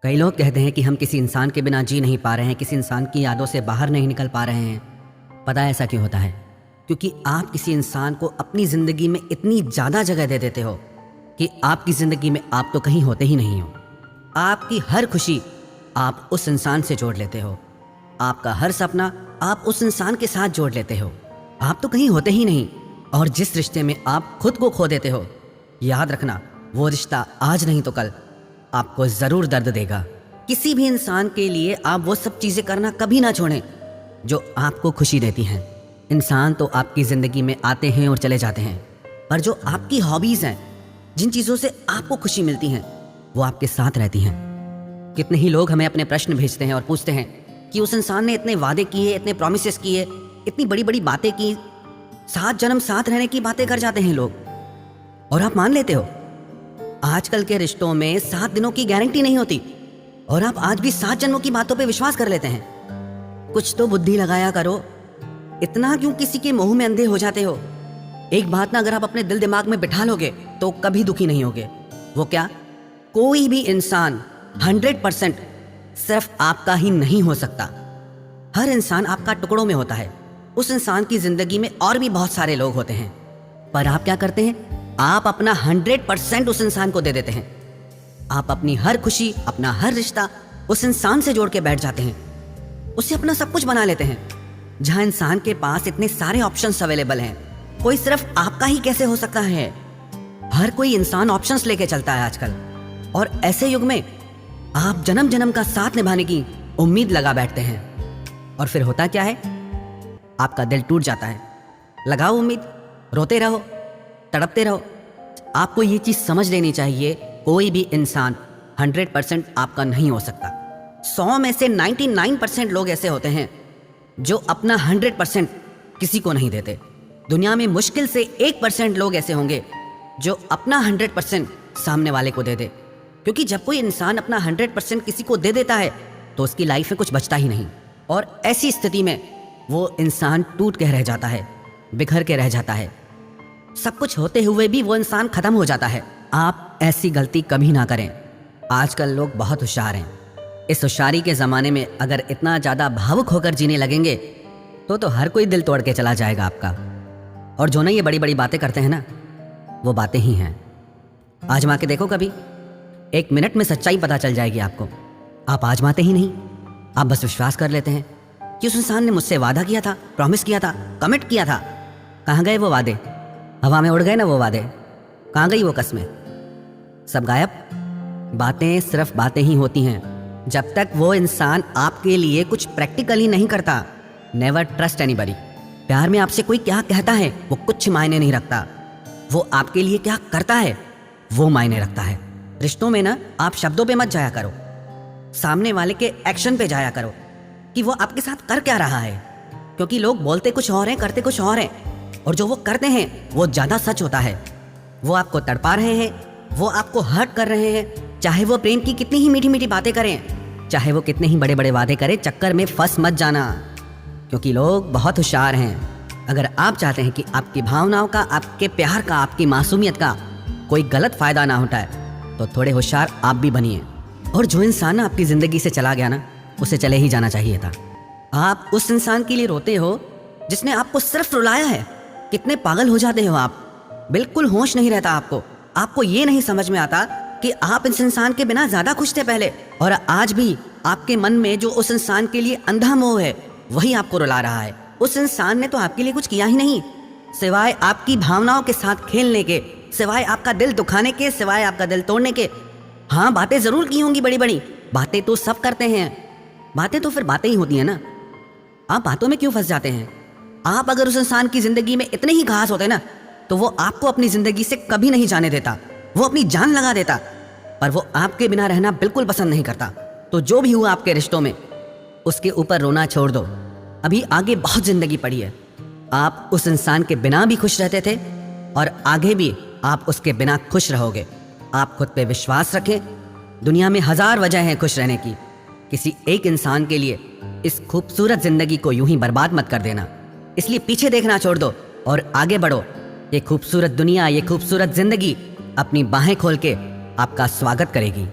कई लोग कहते हैं कि हम किसी इंसान के बिना जी नहीं पा रहे हैं, किसी इंसान की यादों से बाहर नहीं निकल पा रहे हैं। पता है ऐसा क्यों होता है? क्योंकि आप किसी इंसान को अपनी ज़िंदगी में इतनी ज़्यादा जगह दे देते हो कि आपकी ज़िंदगी में आप तो कहीं होते ही नहीं हो। आपकी हर खुशी आप उस इंसान से जोड़ लेते हो, आपका हर सपना आप उस इंसान के साथ जोड़ लेते हो। आप तो कहीं होते ही नहीं, और जिस रिश्ते में आप खुद को खो देते हो, याद रखना वो रिश्ता आज नहीं तो कल आपको ज़रूर दर्द देगा। किसी भी इंसान के लिए आप वो सब चीज़ें करना कभी ना छोड़ें जो आपको खुशी देती हैं। इंसान तो आपकी ज़िंदगी में आते हैं और चले जाते हैं, पर जो आपकी हॉबीज़ हैं, जिन चीज़ों से आपको खुशी मिलती हैं, वो आपके साथ रहती हैं। कितने ही लोग हमें अपने प्रश्न भेजते हैं और पूछते हैं कि उस इंसान ने इतने वादे किए, इतने प्रोमिसेस किए, इतनी बड़ी बड़ी बातें की, 7 जन्म साथ रहने की बातें कर जाते हैं लोग, और आप मान लेते हो। आजकल के रिश्तों में 7 दिनों की गारंटी नहीं होती, और आप आज भी 7 जन्मों की बातों पे विश्वास कर लेते हैं। कुछ तो बुद्धि लगाया करो, इतना क्यों किसी के मुंह में अंधे हो जाते हो? एक बात ना अगर आप अपने दिल दिमाग में बिठा लोगे तो कभी दुखी नहीं होगे। वो क्या? कोई भी इंसान 100% सिर्फ आपका ही नहीं हो सकता। हर इंसान आपका टुकड़ों में होता है। उस इंसान की जिंदगी में और भी बहुत सारे लोग होते हैं, पर आप क्या करते हैं? आप अपना 100% उस इंसान को दे देते हैं। आप अपनी हर खुशी, अपना हर रिश्ता उस इंसान से जोड़ के बैठ जाते हैं, उसे अपना सब कुछ बना लेते हैं। जहां इंसान के पास इतने सारे ऑप्शंस अवेलेबल हैं, कोई सिर्फ आपका ही कैसे हो सकता है? हर कोई इंसान ऑप्शंस लेके चलता है आजकल, और ऐसे युग में आप जन्म जन्म का साथ निभाने की उम्मीद लगा बैठते हैं, और फिर होता क्या है? आपका दिल टूट जाता है। लगाओ उम्मीद, रोते रहो, तड़पते रहो। आपको ये चीज़ समझ लेनी चाहिए, कोई भी इंसान 100% आपका नहीं हो सकता। 100 में से 99% लोग ऐसे होते हैं जो अपना 100% किसी को नहीं देते। दुनिया में मुश्किल से 1% लोग ऐसे होंगे जो अपना 100% सामने वाले को दे दे, क्योंकि जब कोई इंसान अपना 100% किसी को दे देता है तो उसकी लाइफ में कुछ बचता ही नहीं, और ऐसी स्थिति में वो इंसान टूट के रह जाता है, बिखर के रह जाता है। सब कुछ होते हुए भी वो इंसान खत्म हो जाता है। आप ऐसी गलती कभी ना करें। आजकल लोग बहुत होशियार हैं। इस होशियारी के ज़माने में अगर इतना ज़्यादा भावुक होकर जीने लगेंगे तो हर कोई दिल तोड़ के चला जाएगा आपका। और जो ना ये बड़ी बड़ी बातें करते हैं ना, वो बातें ही हैं। आजमा के देखो कभी, 1 मिनट में सच्चाई पता चल जाएगी आपको। आप आजमाते ही नहीं, आप बस विश्वास कर लेते हैं कि उस इंसान ने मुझसे वादा किया था, प्रॉमिस किया था, कमिट किया था। कहाँ गए वो वादे? हवा में उड़ गए ना वो वादे। कहाँ गई वो कस्में? सब गायब। बातें सिर्फ बातें ही होती हैं जब तक वो इंसान आपके लिए कुछ प्रैक्टिकली नहीं करता। Never trust anybody. प्यार में आपसे कोई क्या कहता है वो कुछ मायने नहीं रखता, वो आपके लिए क्या करता है वो मायने रखता है। रिश्तों में ना आप शब्दों पे मत जाया करो, सामने वाले के एक्शन पे जाया करो कि वो आपके साथ कर क्या रहा है, क्योंकि लोग बोलते कुछ और हैं, करते कुछ और हैं, और जो वो करते हैं वो ज़्यादा सच होता है। वो आपको तड़पा रहे हैं, वो आपको हर्ट कर रहे हैं, चाहे वो प्रेम की कितनी ही मीठी मीठी बातें करें, चाहे वो कितने ही बड़े बड़े वादे करें। चक्कर में फंस मत जाना, क्योंकि लोग बहुत होशियार हैं। अगर आप चाहते हैं कि आपकी भावनाओं का, आपके प्यार का, आपकी मासूमियत का कोई गलत फ़ायदा ना उठाए, तो थोड़े होशियार आप भी बनिए। और जो इंसान आपकी ज़िंदगी से चला गया ना, उसे चले ही जाना चाहिए था। आप उस इंसान के लिए रोते हो जिसने आपको सिर्फ रुलाया है। कितने पागल हो जाते हो आप, बिल्कुल होश नहीं रहता आपको। आपको ये नहीं समझ में आता कि आप इस इंसान के बिना ज़्यादा खुश थे पहले, और आज भी आपके मन में जो उस इंसान के लिए अंधा मोह है वही आपको रुला रहा है। उस इंसान ने तो आपके लिए कुछ किया ही नहीं, सिवाय आपकी भावनाओं के साथ खेलने के, सिवाय आपका दिल दुखाने के, सिवाय आपका दिल तोड़ने के। हाँ, बातें ज़रूर की होंगी बड़ी बड़ी, बातें तो सब करते हैं, बातें तो फिर बातें ही होती हैं ना। आप बातों में क्यों फंस जाते हैं? आप अगर उस इंसान की ज़िंदगी में इतने ही खास होते ना, तो वो आपको अपनी ज़िंदगी से कभी नहीं जाने देता, वो अपनी जान लगा देता। पर वो आपके बिना रहना बिल्कुल पसंद नहीं करता। तो जो भी हुआ आपके रिश्तों में, उसके ऊपर रोना छोड़ दो। अभी आगे बहुत ज़िंदगी पड़ी है। आप उस इंसान के बिना भी खुश रहते थे, और आगे भी आप उसके बिना खुश रहोगे। आप खुद पे विश्वास रखें। दुनिया में 1000 वजह हैं खुश रहने की। किसी एक इंसान के लिए इस खूबसूरत ज़िंदगी को यूं ही बर्बाद मत कर देना। इसलिए पीछे देखना छोड़ दो और आगे बढ़ो। ये खूबसूरत दुनिया, ये खूबसूरत ज़िंदगी अपनी बाहें खोल के आपका स्वागत करेगी।